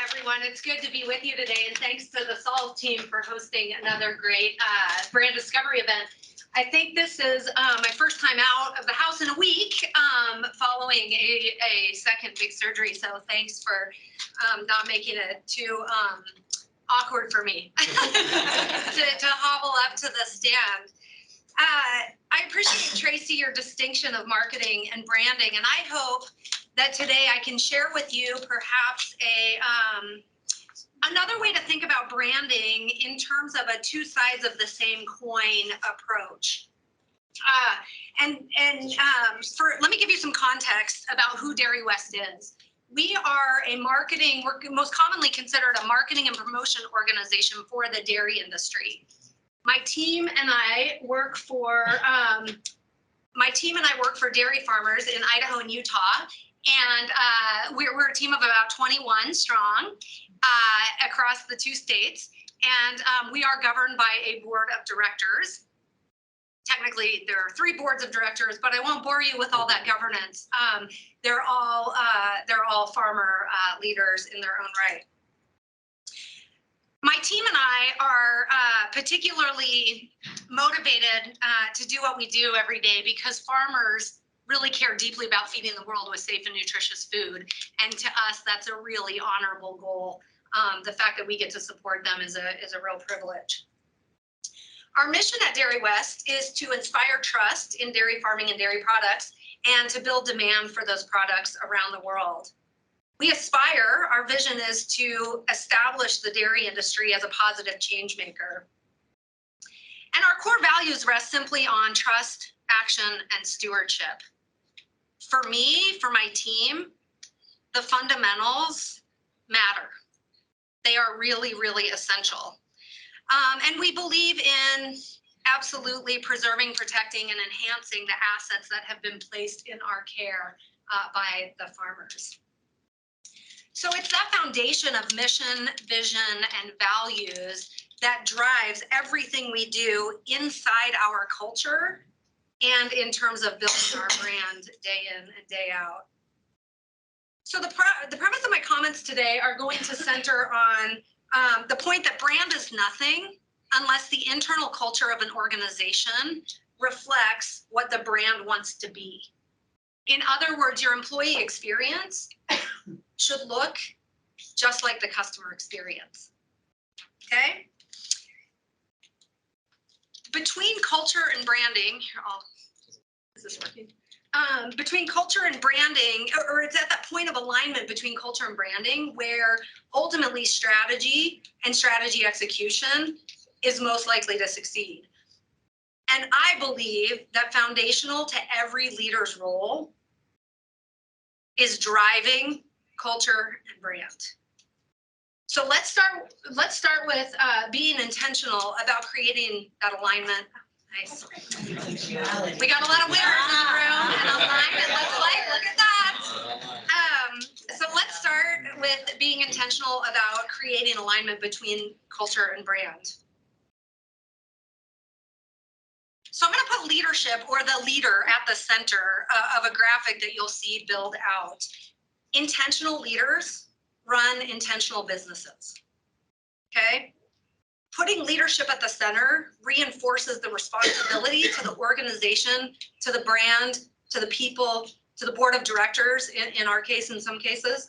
everyone. It's good to be with you today, and thanks to the Solve team for hosting another great brand discovery event. I think this is my first time out of the house in a week following a second big surgery, so thanks for not making it too awkward for me to hobble up to the stand. I appreciate, Tracy, your distinction of marketing and branding, and I hope that today I can share with you perhaps another way to think about branding in terms of a two sides of the same coin approach. Let me give you some context about who Dairy West is. We are we're most commonly considered a marketing and promotion organization for the dairy industry. My team and I work for dairy farmers in Idaho and Utah, and we're a team of about 21 strong across the two states, and we are governed by a board of directors. Technically, there are 3 boards of directors, but I won't bore you with all that governance. They're all farmer leaders in their own right. My team and I are particularly motivated to do what we do every day because farmers really care deeply about feeding the world with safe and nutritious food. And to us, that's a really honorable goal. The fact that we get to support them is a real privilege. Our mission at Dairy West is to inspire trust in dairy farming and dairy products and to build demand for those products around the world. We aspire, our vision is to establish the dairy industry as a positive change maker. And our core values rest simply on trust, action, and stewardship. For me, for my team, the fundamentals matter. They are really, really essential. And we believe in absolutely preserving, protecting, and enhancing the assets that have been placed in our care by the farmers. So it's that foundation of mission, vision, and values that drives everything we do inside our culture and in terms of building our brand day in and day out. So the premise of my comments today are going to center on the point that brand is nothing unless the internal culture of an organization reflects what the brand wants to be. In other words, your employee experience should look just like the customer experience, okay? Between culture and branding, is this working? Between culture and branding, or it's at that point of alignment between culture and branding where ultimately strategy and strategy execution is most likely to succeed. And I believe that foundational to every leader's role is driving culture and brand. So let's start with being intentional about creating that alignment. Nice. We got a lot of winners in the room, and alignment looks like, look at that. So let's start with being intentional about creating alignment between culture and brand. So I'm going to put leadership or the leader at the center of a graphic that you'll see build out. Intentional leaders run intentional businesses, okay? Putting leadership at the center reinforces the responsibility to the organization, to the brand, to the people, to the board of directors, in our case, in some cases.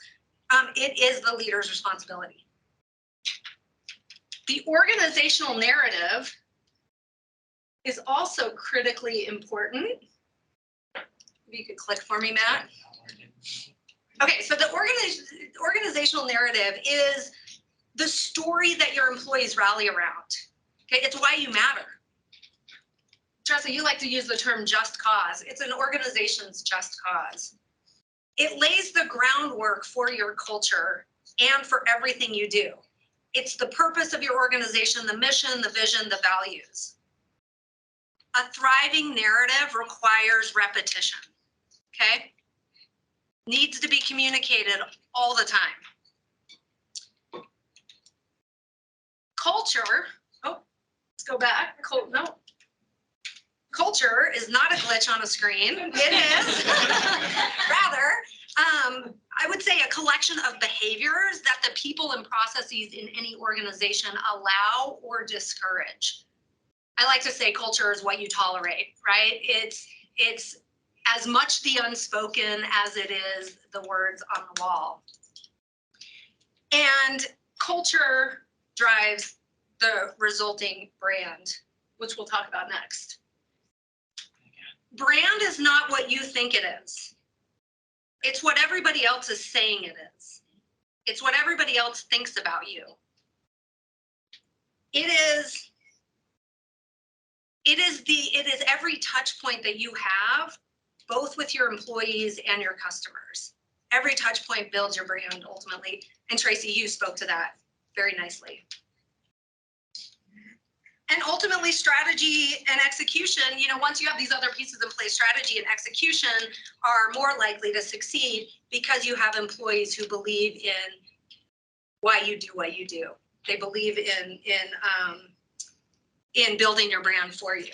It is the leader's responsibility. The organizational narrative is also critically important. Maybe you could click for me, Matt. Okay, so the organizational narrative is the story that your employees rally around. Okay, it's why you matter. Tressa, you like to use the term just cause. It's an organization's just cause. It lays the groundwork for your culture and for everything you do. It's the purpose of your organization, the mission, the vision, the values. A thriving narrative requires repetition, okay? Needs to be communicated all the time. Culture, let's go back. Culture is not a glitch on a screen. It is, rather, I would say a collection of behaviors that the people and processes in any organization allow or discourage. I like to say culture is what you tolerate, right? It's as much the unspoken as it is the words on the wall. And culture drives the resulting brand, which we'll talk about next. Brand is not what you think it is. It's what everybody else is saying it is. It's what everybody else thinks about you. It is every touch point that you have, both with your employees and your customers. Every touch point builds your brand ultimately. And Tracy, you spoke to that very nicely. And ultimately, strategy and execution, once you have these other pieces in place, strategy and execution are more likely to succeed because you have employees who believe in why you do what you do. They believe in building your brand for you.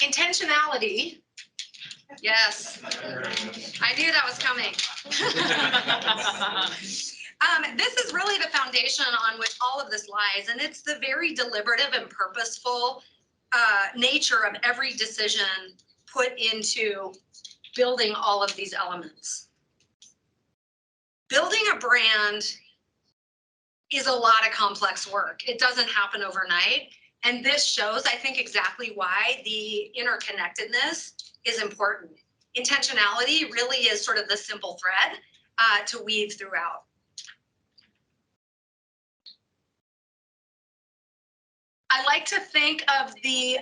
Intentionality. Yes, I knew that was coming. This is really the foundation on which all of this lies, and it's the very deliberative and purposeful nature of every decision put into building all of these elements. Building a brand is a lot of complex work. It doesn't happen overnight, and this shows, I think, exactly why the interconnectedness is important. Intentionality really is sort of the simple thread to weave throughout. I like to think of the,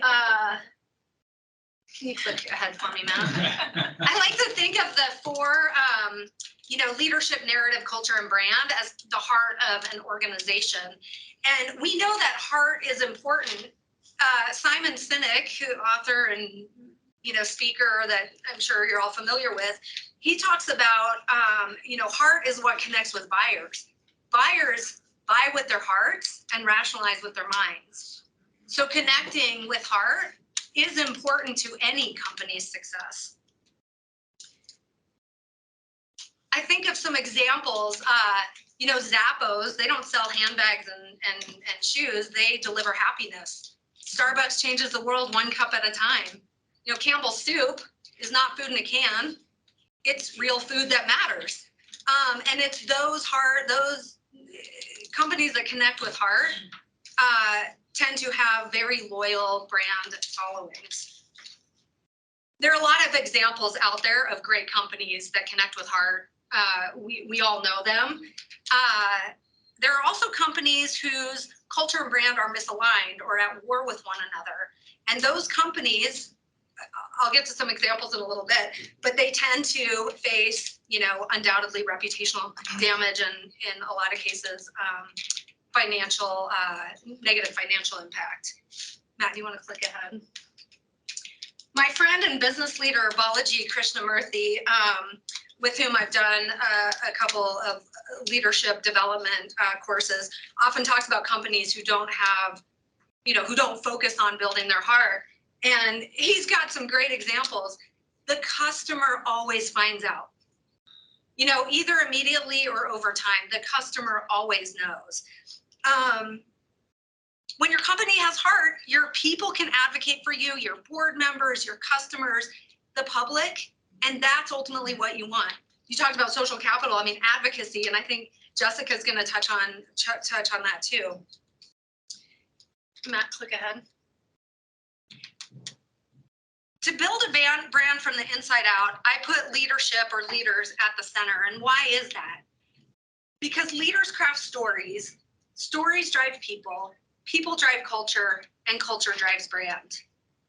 can you click ahead for me, Matt? I like to think of the four, leadership, narrative, culture, and brand as the heart of an organization. And we know that heart is important. Simon Sinek, who author and speaker that I'm sure you're all familiar with, he talks about, heart is what connects with buyers. Buyers buy with their hearts and rationalize with their minds. So connecting with heart is important to any company's success. I think of some examples, Zappos, they don't sell handbags and shoes, they deliver happiness. Starbucks changes the world one cup at a time. Campbell's soup is not food in a can, it's real food that matters. And it's those companies that connect with heart tend to have very loyal brand followings. There are a lot of examples out there of great companies that connect with heart. We all know them. There are also companies whose culture and brand are misaligned or at war with one another. And those companies, I'll get to some examples in a little bit, but they tend to face, undoubtedly reputational damage and in a lot of cases, negative financial impact. Matt, do you want to click ahead? My friend and business leader, Balaji Krishnamurthy, with whom I've done a couple of leadership development courses, often talks about companies who don't have, who don't focus on building their heart. And he's got some great examples. The customer always finds out, either immediately or over time. The customer always knows. When your company has heart, your people can advocate for you, your board members, your customers, the public, and that's ultimately what you want. You talked about social capital, advocacy, and I think Jessica's going to touch on that too. Matt, click ahead. To build a brand from the inside out, I put leadership or leaders at the center. And why is that? Because leaders craft stories, stories drive people, people drive culture, and culture drives brand.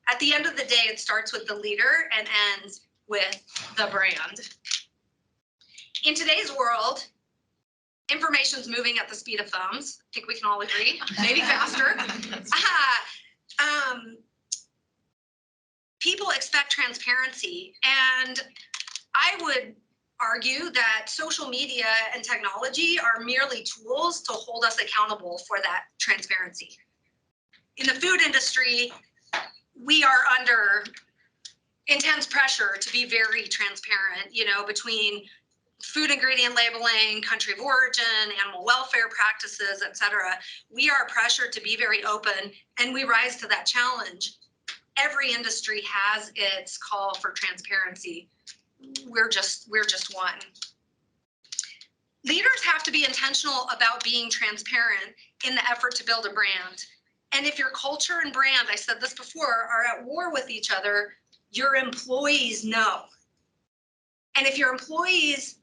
At the end of the day, it starts with the leader and ends with the brand. In today's world, information's moving at the speed of thumbs. I think we can all agree, maybe faster. People expect transparency, and I would argue that social media and technology are merely tools to hold us accountable for that transparency. In the food industry, we are under intense pressure to be very transparent, between food ingredient labeling, country of origin, animal welfare practices, et cetera. We are pressured to be very open, and we rise to that challenge. Every industry has its call for transparency. We're just one. Leaders have to be intentional about being transparent in the effort to build a brand. And if your culture and brand, I said this before, are at war with each other, your employees know. And if your employees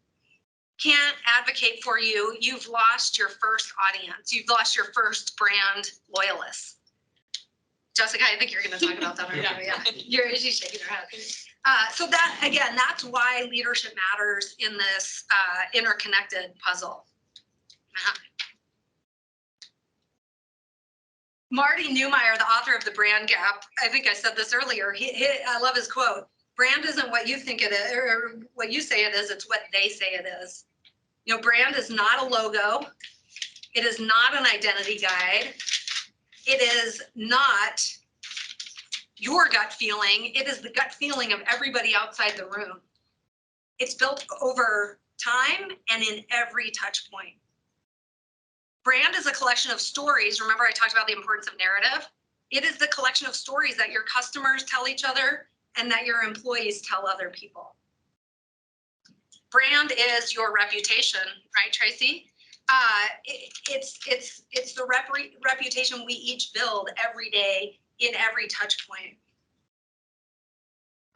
can't advocate for you, you've lost your first audience. You've lost your first brand loyalists. Jessica, I think you're going to talk about that. Yeah. She's shaking her head. So that, again, that's why leadership matters in this interconnected puzzle. Marty Neumeier, the author of The Brand Gap, I think I said this earlier, I love his quote, brand isn't what you think it is, or what you say it is, it's what they say it is. Brand is not a logo. It is not an identity guide. It is not your gut feeling. It is the gut feeling of everybody outside the room. It's built over time and in every touch point. Brand is a collection of stories. Remember, I talked about the importance of narrative. It is the collection of stories that your customers tell each other and that your employees tell other people. Brand is your reputation, right, Tracy? It's the reputation we each build every day in every touch point.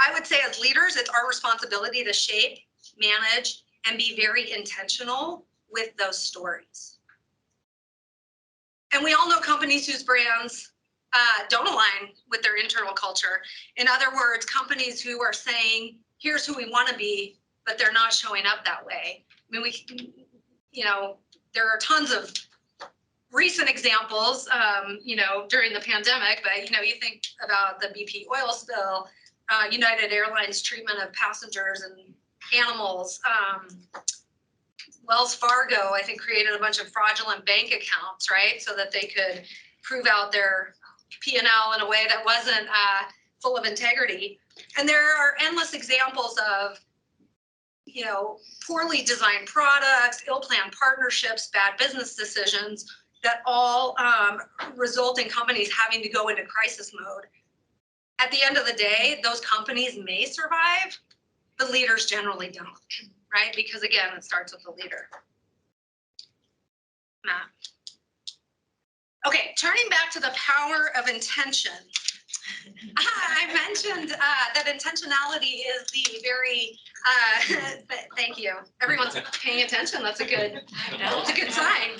I would say as leaders, it's our responsibility to shape, manage, and be very intentional with those stories. And we all know companies whose brands don't align with their internal culture. In other words, companies who are saying, here's who we want to be, but they're not showing up that way. I mean, there are tons of recent examples, during the pandemic, but, you think about the BP oil spill, United Airlines treatment of passengers and animals. Wells Fargo, I think, created a bunch of fraudulent bank accounts, right? So that they could prove out their P&L in a way that wasn't full of integrity. And there are endless examples of, poorly designed products, ill-planned partnerships, bad business decisions that all result in companies having to go into crisis mode. At the end of the day, those companies may survive, but leaders generally don't, right? Because again, it starts with the leader. Matt. Okay, turning back to the power of intention. I mentioned that intentionality is the very, thank you. Everyone's paying attention. That's a good sign.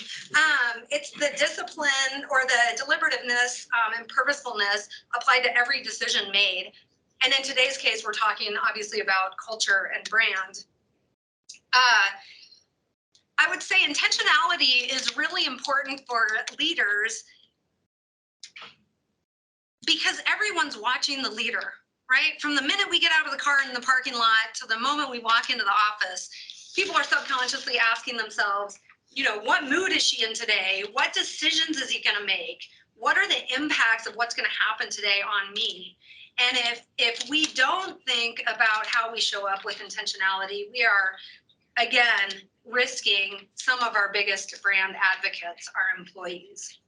It's the discipline or the deliberativeness and purposefulness applied to every decision made. And in today's case, we're talking obviously about culture and brand. I would say intentionality is really important for leaders because everyone's watching the leader, right? From the minute we get out of the car in the parking lot to the moment we walk into the office, people are subconsciously asking themselves, what mood is she in today? What decisions is he going to make? What are the impacts of what's going to happen today on me? And if we don't think about how we show up with intentionality, we are, again, risking some of our biggest brand advocates, our employees.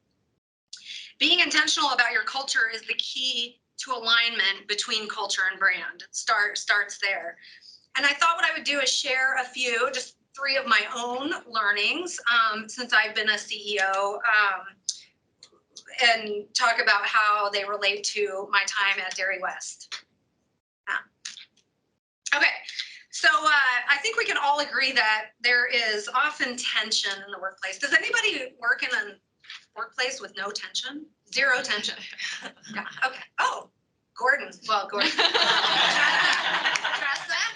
Being intentional about your culture is the key to alignment between culture and brand. It starts there. And I thought what I would do is share a few, just 3 of my own learnings since I've been a CEO, and talk about how they relate to my time at Dairy West. Okay, so I think we can all agree that there is often tension in the workplace. Does anybody work in a workplace with no tension? Zero tension? Yeah, okay. Oh, Gordon. Well, Gordon. Trust that?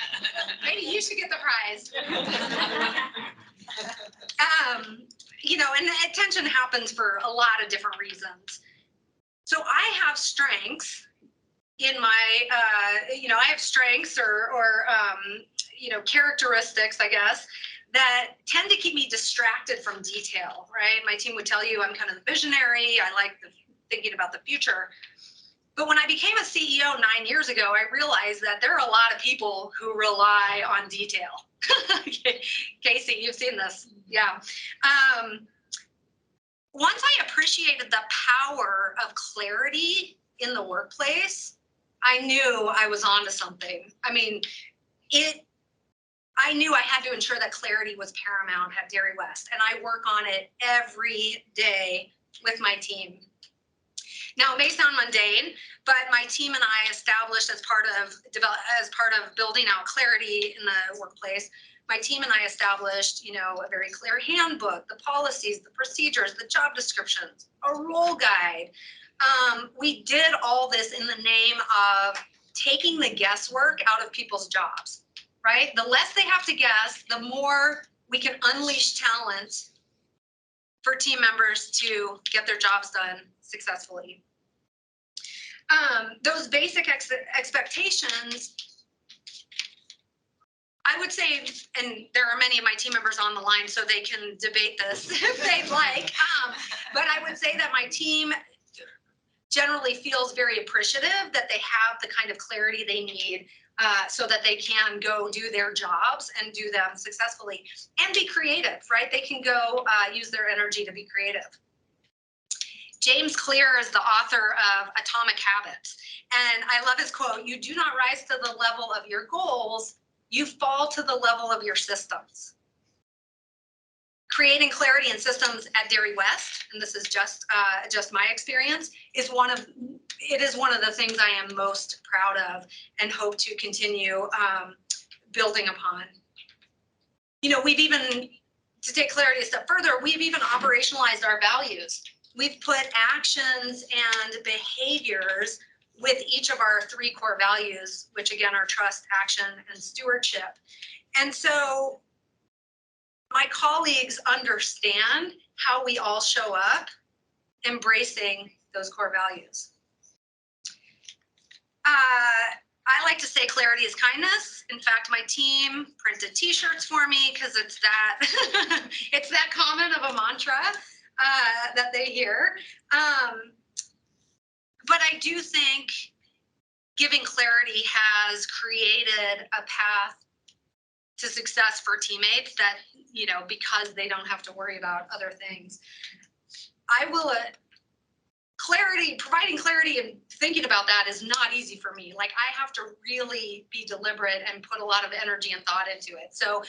Maybe you should get the prize. And tension happens for a lot of different reasons. So I have strengths in my, I have strengths or characteristics, I guess, that tend to keep me distracted from detail, right? My team would tell you I'm kind of the visionary. I like thinking about the future. But when I became a CEO 9 years ago, I realized that there are a lot of people who rely on detail. Casey, you've seen this. Yeah. Once I appreciated the power of clarity in the workplace, I knew I was onto something. I mean, I knew I had to ensure that clarity was paramount at Dairy West, and I work on it every day with my team. Now, it may sound mundane, but my team and I established as part of building out clarity in the workplace, my team and I established, a very clear handbook, the policies, the procedures, the job descriptions, a role guide. We did all this in the name of taking the guesswork out of people's jobs, right? The less they have to guess, the more we can unleash talent for team members to get their jobs done successfully. Those basic expectations, I would say, and there are many of my team members on the line, so they can debate this if they'd like, but I would say that my team generally feels very appreciative that they have the kind of clarity they need so that they can go do their jobs and do them successfully and be creative, right? They can go use their energy to be creative. James Clear is the author of Atomic Habits, and I love his quote, "You do not rise to the level of your goals, you fall to the level of your systems." Creating clarity in systems at Dairy West, and this is just my experience, is one of the things I am most proud of and hope to continue building upon. We've even, to take clarity a step further, we've even operationalized our values. We've put actions and behaviors with each of our 3 core values, which again are trust, action, and stewardship. And so my colleagues understand how we all show up embracing those core values. I like to say clarity is kindness. In fact, my team printed t-shirts for me because it's that it's that common of a mantra that they hear. But I do think giving clarity has created a path to success for teammates that, because they don't have to worry about other things. Providing clarity and thinking about that is not easy for me. Like, I have to really be deliberate and put a lot of energy and thought into it. So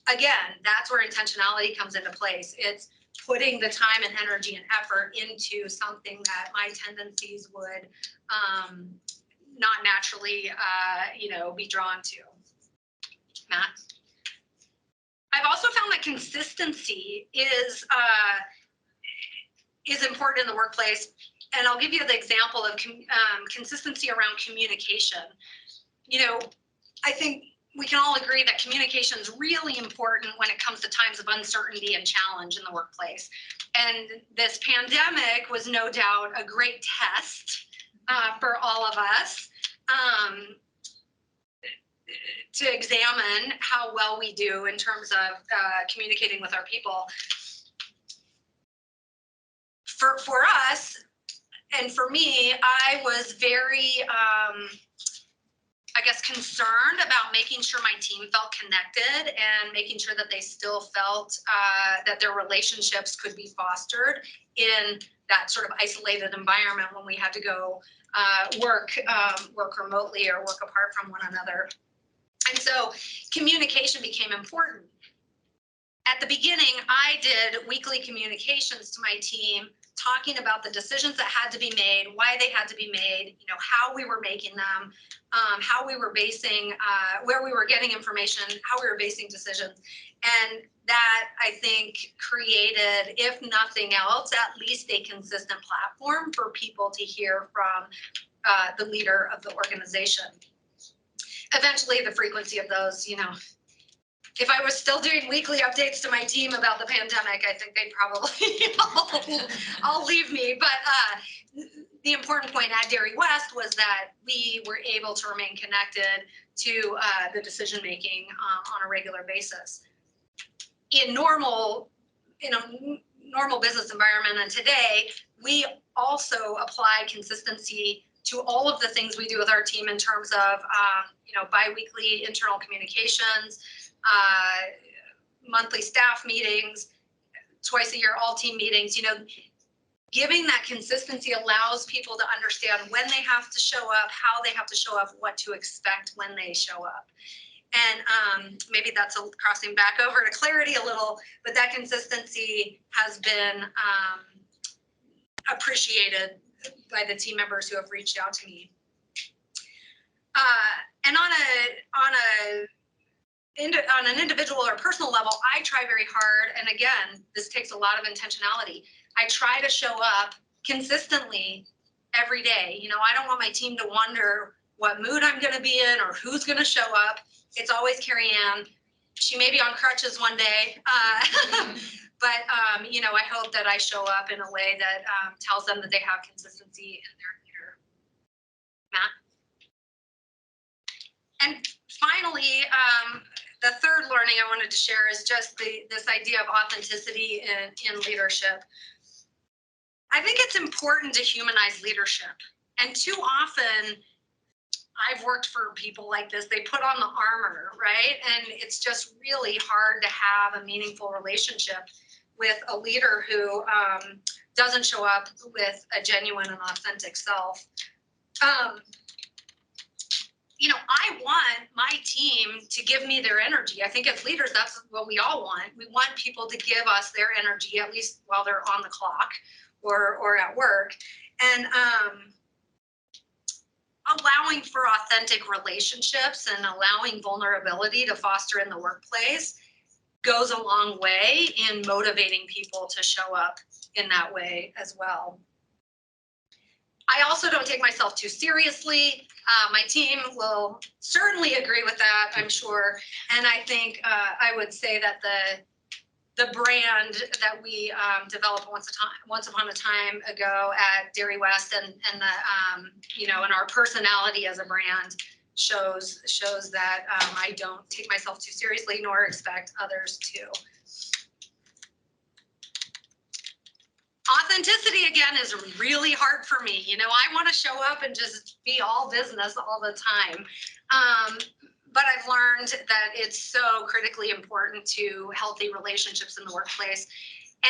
again, that's where intentionality comes into place. It's putting the time and energy and effort into something that my tendencies would not naturally, be drawn to. Matt? I've also found that consistency is important in the workplace, and I'll give you the example of consistency around communication. I think we can all agree that communication is really important when it comes to times of uncertainty and challenge in the workplace. And this pandemic was no doubt a great test for all of us to examine how well we do in terms of communicating with our people. For us, and for me, I was very, concerned about making sure my team felt connected and making sure that they still felt that their relationships could be fostered in that sort of isolated environment when we had to go work remotely or work apart from one another. And so communication became important. At the beginning, I did weekly communications to my team, talking about the decisions that had to be made, why they had to be made, how we were making them, how we were basing, where we were getting information, how we were basing decisions. And that, I think, created, if nothing else, at least a consistent platform for people to hear from the leader of the organization. Eventually, the frequency of those, if I was still doing weekly updates to my team about the pandemic, I think they'd probably all leave me. But the important point at Dairy West was that we were able to remain connected to the decision making on a regular basis. In a normal business environment, and today we also apply consistency to all of the things we do with our team in terms of, biweekly internal communications, monthly staff meetings, twice a year all team meetings. Giving that consistency allows people to understand when they have to show up, how they have to show up, what to expect when they show up. And maybe that's crossing back over to clarity a little, but that consistency has been appreciated by the team members who have reached out to me. And on an individual or personal level, I try very hard. And again, this takes a lot of intentionality. I try to show up consistently every day. I don't want my team to wonder what mood I'm going to be in or who's going to show up. It's always Karianne. She may be on crutches one day, but I hope that I show up in a way that tells them that they have consistency in their leader. Matt? And finally, the third learning I wanted to share is just this idea of authenticity in leadership. I think it's important to humanize leadership. And too often, I've worked for people like this, they put on the armor, right? And it's just really hard to have a meaningful relationship with a leader who doesn't show up with a genuine and authentic self. I want my team to give me their energy. I think as leaders, that's what we all want. We want people to give us their energy, at least while they're on the clock or at work. And allowing for authentic relationships and allowing vulnerability to foster in the workplace goes a long way in motivating people to show up in that way as well. I also don't take myself too seriously. My team will certainly agree with that, I'm sure. And I think I would say that the brand that we developed once upon a time ago at Dairy West and and our personality as a brand shows that I don't take myself too seriously nor expect others to. Authenticity, again, is really hard for me. I want to show up and just be all business all the time. But I've learned that it's so critically important to healthy relationships in the workplace.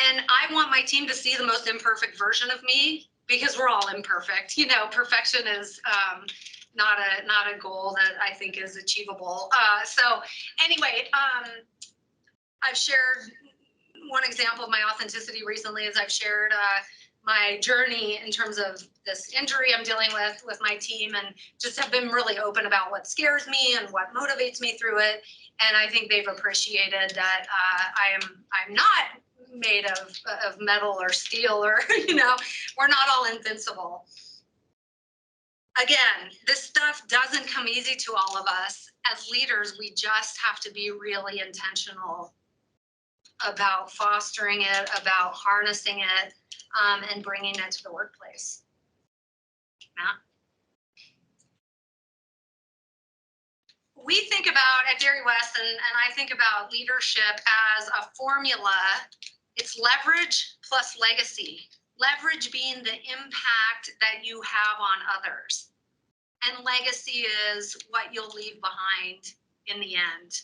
And I want my team to see the most imperfect version of me because we're all imperfect. Perfection is not a goal that I think is achievable. So anyway, I've shared one example of my authenticity recently is I've shared my journey in terms of this injury I'm dealing with my team, and just have been really open about what scares me and what motivates me through it. And I think they've appreciated that I'm not made of metal or steel or, we're not all invincible. Again, this stuff doesn't come easy to all of us. As leaders, we just have to be really intentional about fostering it, about harnessing it, and bringing it to the workplace. Matt? We think about, at Dairy West, and I think about leadership as a formula. It's leverage plus legacy. Leverage being the impact that you have on others. And legacy is what you'll leave behind in the end.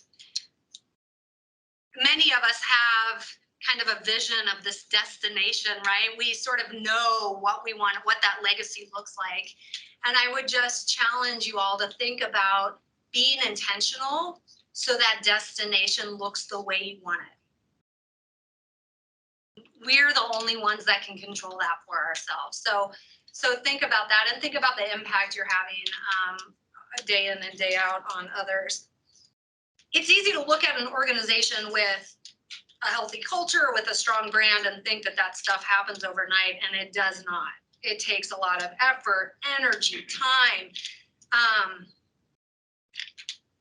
Many of us have kind of a vision of this destination, right? We sort of know what we want, what that legacy looks like. And I would just challenge you all to think about being intentional so that destination looks the way you want it. We're the only ones that can control that for ourselves. So think about that and think about the impact you're having day in and day out on others. It's easy to look at an organization with a healthy culture, with a strong brand, and think that stuff happens overnight, and it does not. It takes a lot of effort, energy, time.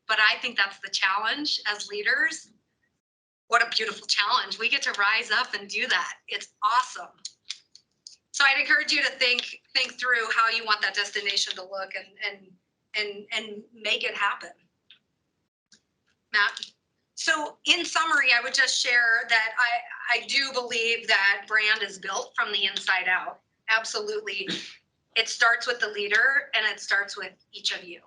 But I think that's the challenge as leaders. What a beautiful challenge. We get to rise up and do that. It's awesome. So I'd encourage you to think through how you want that destination to look and make it happen. Matt? So in summary, I would just share that I do believe that brand is built from the inside out. Absolutely. it starts with the leader and it starts with each of you.